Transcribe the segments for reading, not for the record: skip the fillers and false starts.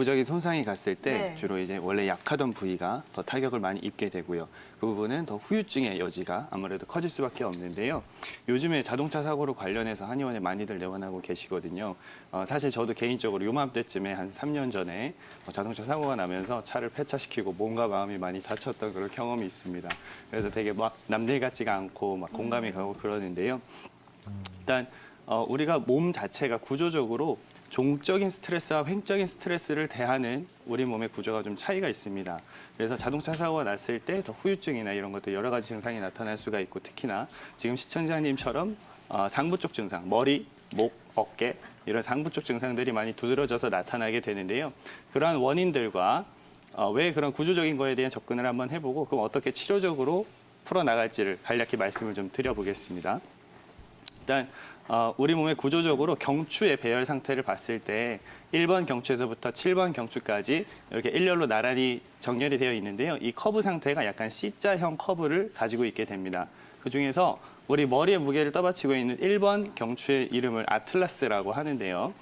외부적인 손상이 갔을 때 네. 주로 이제 원래 약하던 부위가 더 타격을 많이 입게 되고요. 그 부분은 더 후유증의 여지가 아무래도 커질 수밖에 없는데요. 요즘에 자동차 사고로 관련해서 한의원에 많이들 내원하고 계시거든요. 사실 저도 개인적으로 요맘때쯤에 한 3년 전에 자동차 사고가 나면서 차를 폐차시키고 몸과 마음이 많이 다쳤던 그런 경험이 있습니다. 그래서 되게 막 남일 같지가 않고 막 공감이 가고 그러는데요. 일단 우리가 몸 자체가 구조적으로 종적인 스트레스와 횡적인 스트레스를 대하는 우리 몸의 구조가 좀 차이가 있습니다. 그래서 자동차 사고가 났을 때 더 후유증이나 이런 것들 여러 가지 증상이 나타날 수가 있고 특히나 지금 시청자님처럼 상부 쪽 증상, 머리, 목, 어깨 이런 상부 쪽 증상들이 많이 두드러져서 나타나게 되는데요. 그러한 원인들과 왜 그런 구조적인 거에 대한 접근을 한번 해보고 그럼 어떻게 치료적으로 풀어나갈지를 간략히 말씀을 좀 드려보겠습니다. 일단 우리 몸의 구조적으로 경추의 배열 상태를 봤을 때 1번 경추에서부터 7번 경추까지 이렇게 일렬로 나란히 정렬이 되어 있는데요. 이 커브 상태가 약간 C자형 커브를 가지고 있게 됩니다. 그중에서 우리 머리에 무게를 떠받치고 있는 1번 경추의 이름을 아틀라스라고 하는데요.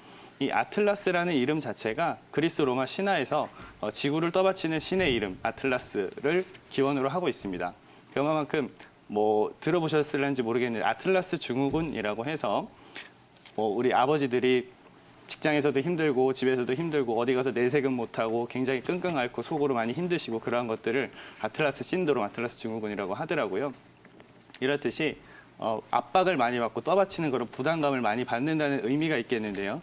이 아틀라스라는 이름 자체가 그리스 로마 신화에서 지구를 떠받치는 신의 이름 아틀라스를 기원으로 하고 있습니다. 그만큼 뭐 들어보셨을는지 모르겠는데 아틀라스 증후군이라고 해서 우리 아버지들이 직장에서도 힘들고 집에서도 힘들고 어디 가서 내색은 못하고 굉장히 끙끙 앓고 속으로 많이 힘드시고 그러한 것들을 아틀라스 신드롬, 아틀라스 증후군이라고 하더라고요. 이렇듯이 압박을 많이 받고 떠받치는 그런 부담감을 많이 받는다는 의미가 있겠는데요.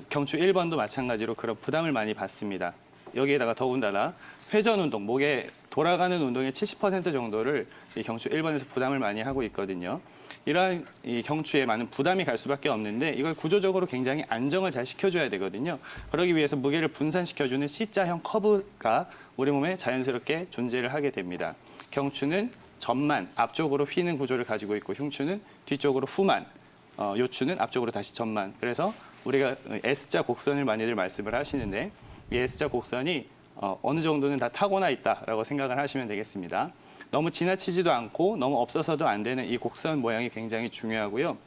경추 1번도 마찬가지로 그런 부담을 많이 받습니다. 여기에다가 더군다나 회전 운동, 목에 돌아가는 운동의 70% 정도를 이 경추 1번에서 부담을 많이 하고 있거든요. 이러한 이 경추에 많은 부담이 갈 수밖에 없는데 이걸 구조적으로 굉장히 안정을 잘 시켜줘야 되거든요. 그러기 위해서 무게를 분산시켜주는 C자형 커브가 우리 몸에 자연스럽게 존재를 하게 됩니다. 경추는 전만, 앞쪽으로 휘는 구조를 가지고 있고 흉추는 뒤쪽으로 후만, 요추는 앞쪽으로 다시 전만. 그래서 우리가 S자 곡선을 많이들 말씀을 하시는데 이 S자 곡선이 어느 정도는 다 타고나 있다라고 생각을 하시면 되겠습니다. 너무 지나치지도 않고 너무 없어서도 안 되는 이 곡선 모양이 굉장히 중요하고요.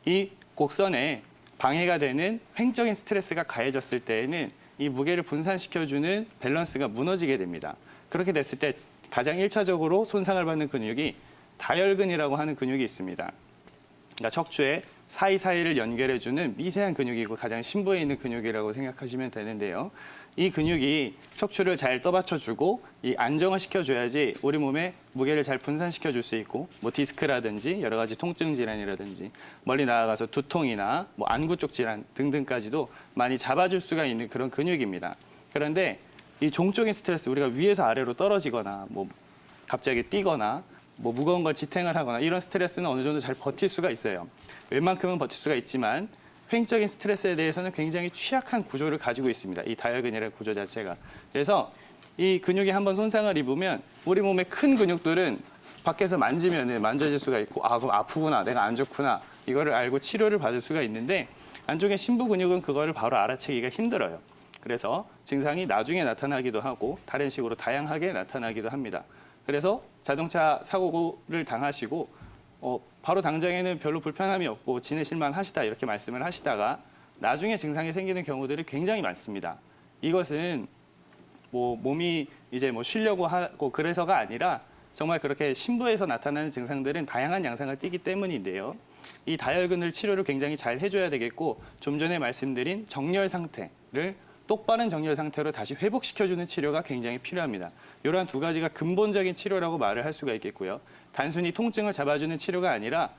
이 곡선에 방해가 되는 횡적인 스트레스가 가해졌을 때에는 이 무게를 분산시켜주는 밸런스가 무너지게 됩니다. 그렇게 됐을 때 가장 1차적으로 손상을 받는 근육이 다혈근이라고 하는 근육이 있습니다. 그러니까 척추의 사이사이를 연결해주는 미세한 근육이고 가장 심부에 있는 근육이라고 생각하시면 되는데요. 이 근육이 척추를 잘 떠받쳐주고 이 안정을 시켜줘야지 우리 몸에 무게를 잘 분산시켜줄 수 있고 뭐 디스크라든지 여러 가지 통증 질환이라든지 멀리 나아가서 두통이나 뭐 안구 쪽 질환 등등까지도 많이 잡아줄 수가 있는 그런 근육입니다. 그런데 이 종적인 스트레스 우리가 위에서 아래로 떨어지거나 뭐 갑자기 뛰거나 뭐 무거운 걸 지탱을 하거나 이런 스트레스는 어느 정도 잘 버틸 수가 있어요. 웬만큼은 버틸 수가 있지만 횡적인 스트레스에 대해서는 굉장히 취약한 구조를 가지고 있습니다. 이 다혈근이라는 구조 자체가. 그래서 이 근육이 한번 손상을 입으면 우리 몸의 큰 근육들은 밖에서 만지면 만져질 수가 있고 그럼 아프구나, 내가 안 좋구나 이거를 알고 치료를 받을 수가 있는데 안쪽에 심부 근육은 그거를 바로 알아채기가 힘들어요. 그래서 증상이 나중에 나타나기도 하고 다른 식으로 다양하게 나타나기도 합니다. 그래서 자동차 사고를 당하시고 바로 당장에는 별로 불편함이 없고 지내실만 하시다 이렇게 말씀을 하시다가 나중에 증상이 생기는 경우들이 굉장히 많습니다. 이것은 뭐 몸이 이제 뭐 쉬려고 하고 그래서가 아니라 정말 그렇게 심부에서 나타나는 증상들은 다양한 양상을 띠기 때문인데요. 이 다혈근을 치료를 굉장히 잘 해줘야 되겠고 좀 전에 말씀드린 정렬 상태를 똑바른 정렬 상태로 다시 회복시켜주는 치료가 굉장히 필요합니다. 이러한 두 가지가 근본적인 치료라고 말을 할 수가 있겠고요. 단순히 통증을 잡아주는 치료가 아니라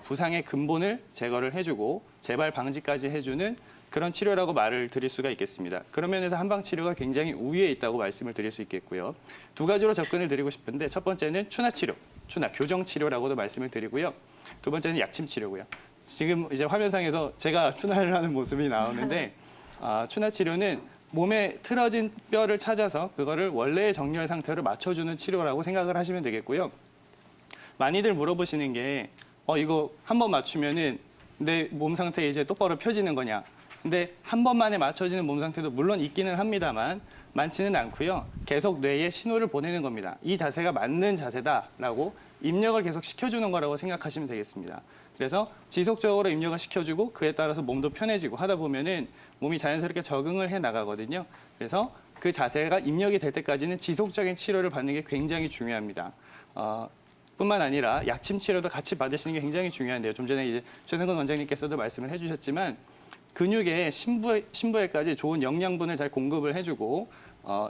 부상의 근본을 제거를 해주고 재발 방지까지 해주는 그런 치료라고 말을 드릴 수가 있겠습니다. 그런 면에서 한방 치료가 굉장히 우위에 있다고 말씀을 드릴 수 있겠고요. 두 가지로 접근을 드리고 싶은데 첫 번째는 추나 치료, 추나 교정 치료라고도 말씀을 드리고요. 두 번째는 약침 치료고요. 지금 이제 화면상에서 제가 추나를 하는 모습이 나오는데 추나 치료는 몸에 틀어진 뼈를 찾아서 그거를 원래의 정렬 상태로 맞춰주는 치료라고 생각을 하시면 되겠고요. 많이들 물어보시는 게 이거 한 번 맞추면은 내 몸 상태 이제 똑바로 펴지는 거냐. 근데 한 번만에 맞춰지는 몸 상태도 물론 있기는 합니다만 많지는 않고요. 계속 뇌에 신호를 보내는 겁니다. 이 자세가 맞는 자세다라고 입력을 계속 시켜주는 거라고 생각하시면 되겠습니다. 그래서 지속적으로 입력을 시켜주고 그에 따라서 몸도 편해지고 하다 보면은 몸이 자연스럽게 적응을 해 나가거든요. 그래서 그 자세가 입력이 될 때까지는 지속적인 치료를 받는 게 굉장히 중요합니다. 뿐만 아니라 약침 치료도 같이 받으시는 게 굉장히 중요한데요. 좀 전에 이제 최승근 원장님께서도 말씀을 해주셨지만 근육의 심부에까지 좋은 영양분을 잘 공급을 해주고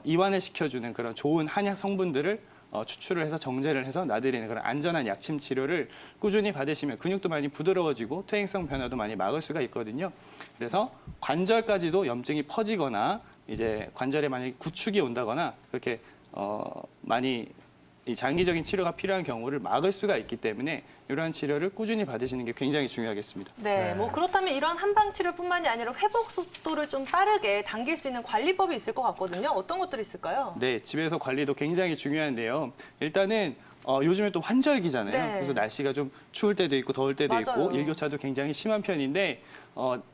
이완을 시켜주는 그런 좋은 한약 성분들을 추출을 해서 정제를 해서 놔드리는 그런 안전한 약침 치료를 꾸준히 받으시면 근육도 많이 부드러워지고 퇴행성 변화도 많이 막을 수가 있거든요. 그래서 관절까지도 염증이 퍼지거나 이제 관절에 만약에 구축이 온다거나 그렇게 많이 이 장기적인 치료가 필요한 경우를 막을 수가 있기 때문에 이러한 치료를 꾸준히 받으시는 게 굉장히 중요하겠습니다. 네, 뭐 그렇다면 이런 한방 치료뿐만이 아니라 회복 속도를 좀 빠르게 당길 수 있는 관리법이 있을 것 같거든요. 어떤 것들이 있을까요? 네, 집에서 관리도 굉장히 중요한데요. 일단은 요즘에 또 환절기잖아요. 네. 그래서 날씨가 좀 추울 때도 있고 더울 때도 맞아요. 있고 일교차도 굉장히 심한 편인데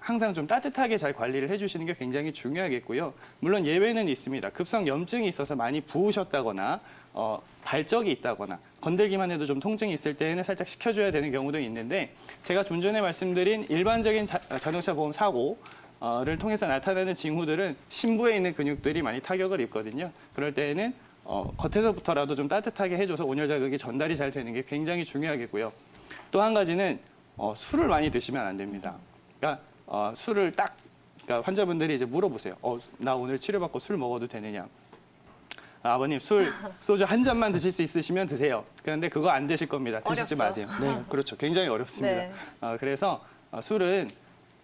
항상 좀 따뜻하게 잘 관리를 해주시는 게 굉장히 중요하겠고요. 물론 예외는 있습니다. 급성 염증이 있어서 많이 부으셨다거나 발적이 있다거나 건들기만 해도 좀 통증이 있을 때에는 살짝 식혀줘야 되는 경우도 있는데 제가 좀 전에 말씀드린 일반적인 자동차 보험 사고를 통해서 나타나는 징후들은 심부에 있는 근육들이 많이 타격을 입거든요. 그럴 때에는 겉에서부터라도 좀 따뜻하게 해줘서 온열 자극이 전달이 잘 되는 게 굉장히 중요하겠고요. 또 한 가지는 술을 많이 드시면 안 됩니다. 그러니까 술을 그러니까 환자분들이 이제 물어보세요. 나 오늘 치료받고 술 먹어도 되느냐? 아버님 소주 한 잔만 드실 수 있으시면 드세요. 그런데 그거 안 되실 겁니다. 드시지 어렵죠. 마세요. 네, 그렇죠. 굉장히 어렵습니다. 네. 그래서 술은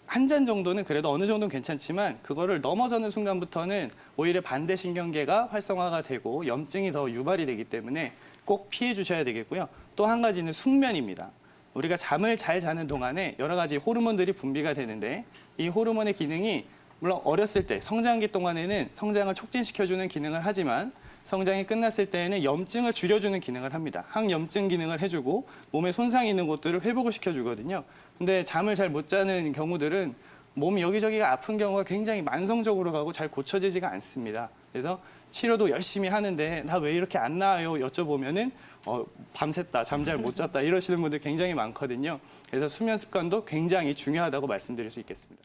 한 잔 정도는 그래도 어느 정도는 괜찮지만 그거를 넘어서는 순간부터는 오히려 반대 신경계가 활성화가 되고 염증이 더 유발이 되기 때문에 꼭 피해 주셔야 되겠고요. 또 한 가지는 숙면입니다. 우리가 잠을 잘 자는 동안에 여러 가지 호르몬들이 분비가 되는데 이 호르몬의 기능이 물론 어렸을 때 성장기 동안에는 성장을 촉진시켜주는 기능을 하지만 성장이 끝났을 때에는 염증을 줄여주는 기능을 합니다. 항염증 기능을 해주고 몸에 손상이 있는 곳들을 회복을 시켜주거든요. 근데 잠을 잘 못 자는 경우들은 몸이 여기저기가 아픈 경우가 굉장히 만성적으로 가고 잘 고쳐지지가 않습니다. 그래서 치료도 열심히 하는데 나 왜 이렇게 안 나아요? 여쭤보면은 밤샜다, 잠 잘 못 잤다 이러시는 분들 굉장히 많거든요. 그래서 수면 습관도 굉장히 중요하다고 말씀드릴 수 있겠습니다.